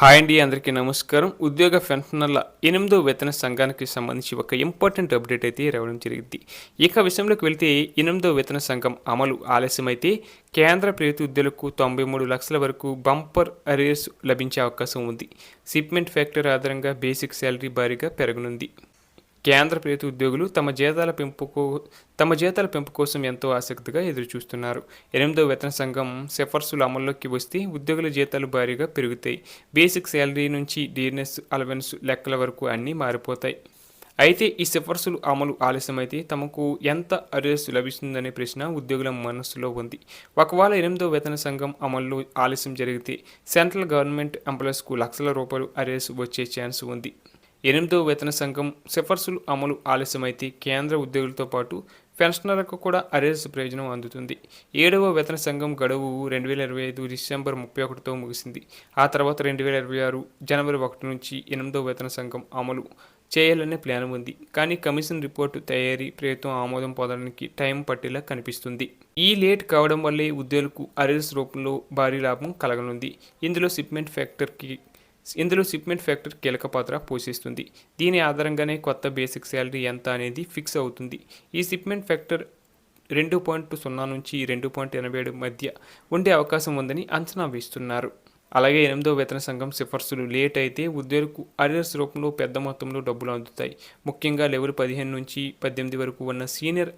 Hi అండి, అందరికీ నమస్కారం. ఉద్యోగ పెన్షనర్ల 8వ వేతన సంఘానికి సంబంధించి ఒక ఇంపార్టెంట్ అప్డేట్ అయితే రావడం జరిగింది. ఇక విషయంలోకి వెళ్తే 8వ వేతన సంఘం అమలు ఆలస్యమైతే కేంద్ర ప్రభుత్వ ఉద్యోగులకు 93 లక్షల వరకు బంపర్ అరియర్స్ లభించే అవకాశం ఉంది. షిప్మెంట్ ఫ్యాక్టర్ ఆధారంగా బేసిక్ శాలరీ భారీగా పెరగనుంది. కేంద్ర ప్రభుత్వ ఉద్యోగులు తమ జీతాల పెంపు కోసం ఎంతో ఆసక్తిగా ఎదురుచూస్తున్నారు. 8వ వేతన సంఘం సిఫార్సులు అమల్లోకి వస్తే ఉద్యోగుల జీతాలు భారీగా పెరుగుతాయి. బేసిక్ శాలరీ నుంచి డిఎన్ఎస్ అలవెన్స్ లెక్కల వరకు అన్నీ మారిపోతాయి. అయితే ఈ సిఫార్సులు అమలు ఆలస్యమైతే తమకు ఎంత అరియర్స్ లభిస్తుందనే ప్రశ్న ఉద్యోగుల మనస్సులో ఉంది. ఒకవేళ 8వ వేతన సంఘం అమల్లో ఆలస్యం జరిగితే సెంట్రల్ గవర్నమెంట్ ఎంప్లాయీస్కు లక్షల రూపాయలు అరియర్స్ వచ్చే ఛాన్స్ ఉంది. 8వ వేతన సంఘం సిఫార్సులు అమలు ఆలస్యమైతే కేంద్ర ఉద్యోగులతో పాటు పెన్షనర్లకు కూడా అరియర్స్ ప్రయోజనం అందుతుంది. 7వ వేతన సంఘం గడువు 2025 డిసెంబర్ 31తో ముగిసింది. ఆ తర్వాత 2026 జనవరి 1 నుంచి 8వ వేతన సంఘం అమలు చేయాలనే ప్లాన్ ఉంది. కానీ కమిషన్ రిపోర్టు తయారీ ప్రభుత్వం ఆమోదం పొందడానికి టైం పట్టేలా కనిపిస్తుంది. ఈ లేట్ కావడం వల్లే ఉద్యోగులకు అరియర్స్ రూపంలో భారీ లాభం కలగనుంది. ఇందులో షిప్మెంట్ ఫ్యాక్టర్ కీలక పాత్ర పోషిస్తుంది. దీని ఆధారంగానే కొత్త బేసిక్ శాలరీ ఎంత అనేది ఫిక్స్ అవుతుంది. ఈ షిప్మెంట్ ఫ్యాక్టర్ 2.0 నుంచి 2.87 మధ్య ఉండే అవకాశం ఉందని అంచనా వేస్తున్నారు. అలాగే 8వ వేతన సంఘం సిఫార్సులు లేట్ అయితే ఉద్యోగులకు అరియర్స్ రూపంలో పెద్ద మొత్తంలో డబ్బులు అందుతాయి. ముఖ్యంగా లెవెల్ 15 నుంచి 18 వరకు ఉన్న సీనియర్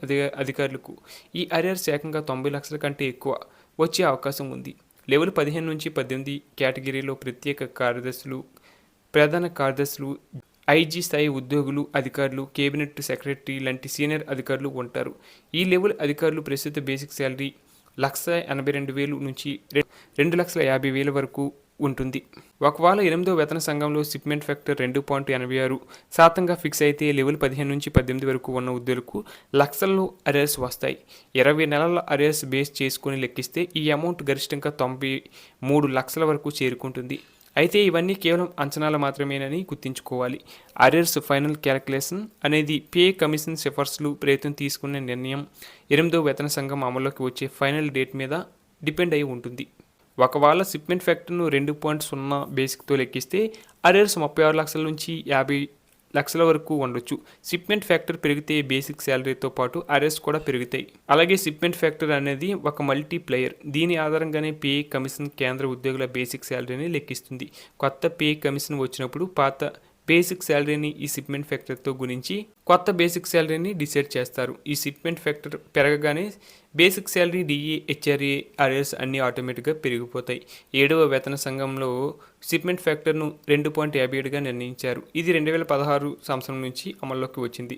అధికారులకు ఈ అరియర్స్ ఏకంగా 90 లక్షల కంటే ఎక్కువ వచ్చే అవకాశం ఉంది. లెవెల్ 15 నుంచి 18 కేటగిరీలో ప్రత్యేక కార్యదర్శులు, ప్రధాన కార్యదర్శులు, ఐజీ స్థాయి ఉద్యోగులు, అధికారులు, కేబినెట్ సెక్రటరీ లాంటి సీనియర్ అధికారులు ఉంటారు. ఈ లెవెల్ అధికారులు ప్రస్తుత బేసిక్ శాలరీ 1,82,000 నుంచి 2,50,000 వరకు ఉంటుంది. ఒకవేళ 8వ వేతన సంఘంలో షిప్మెంట్ ఫ్యాక్టర్ 2.86% ఫిక్స్ అయితే లెవెల్ 15 నుంచి 18 వరకు ఉన్న ఉద్యోగులకు లక్షల్లో అరియర్స్ వస్తాయి. 20 నెలల అరియర్స్ బేస్ చేసుకుని లెక్కిస్తే ఈ అమౌంట్ గరిష్టంగా 93 లక్షల వరకు చేరుకుంటుంది. అయితే ఇవన్నీ కేవలం అంచనాలు మాత్రమేనని గుర్తుంచుకోవాలి. అరియర్స్ ఫైనల్ క్యాలిక్యులేషన్ అనేది పే కమిషన్ సిఫార్సులు ప్రభుత్వం తీసుకునే నిర్ణయం 8వ వేతన సంఘం అమల్లోకి వచ్చే ఫైనల్ డేట్ మీద డిపెండ్ అయి ఉంటుంది. ఒకవేళ షిప్మెంట్ ఫ్యాక్టర్ను 2.0 బేసిక్తో లెక్కిస్తే అరియర్స్ 36 లక్షల నుంచి 50 లక్షల వరకు ఉండొచ్చు. షిప్మెంట్ ఫ్యాక్టర్ పెరిగితే బేసిక్ శాలరీతో పాటు అరియర్స్ కూడా పెరుగుతాయి. అలాగే షిప్మెంట్ ఫ్యాక్టర్ అనేది ఒక మల్టీప్లయర్. దీని ఆధారంగానే పే కమిషన్ కేంద్ర ఉద్యోగుల బేసిక్ శాలరీని లెక్కిస్తుంది. కొత్త పే కమిషన్ వచ్చినప్పుడు పాత బేసిక్ శాలరీని ఈ షిప్మెంట్ ఫ్యాక్టర్తో గుణించి కొత్త బేసిక్ శాలరీని డిసైడ్ చేస్తారు. ఈ షిప్మెంట్ ఫ్యాక్టర్ పెరగగానే basic salary, DA, HRA, arrears అన్నీ ఆటోమేటిక్గా పెరిగిపోతాయి. 7వ వేతన సంఘంలో షిప్మెంట్ ఫ్యాక్టర్ను 2.57గా నిర్ణయించారు. ఇది 2016 సంవత్సరం నుంచి అమల్లోకి వచ్చింది.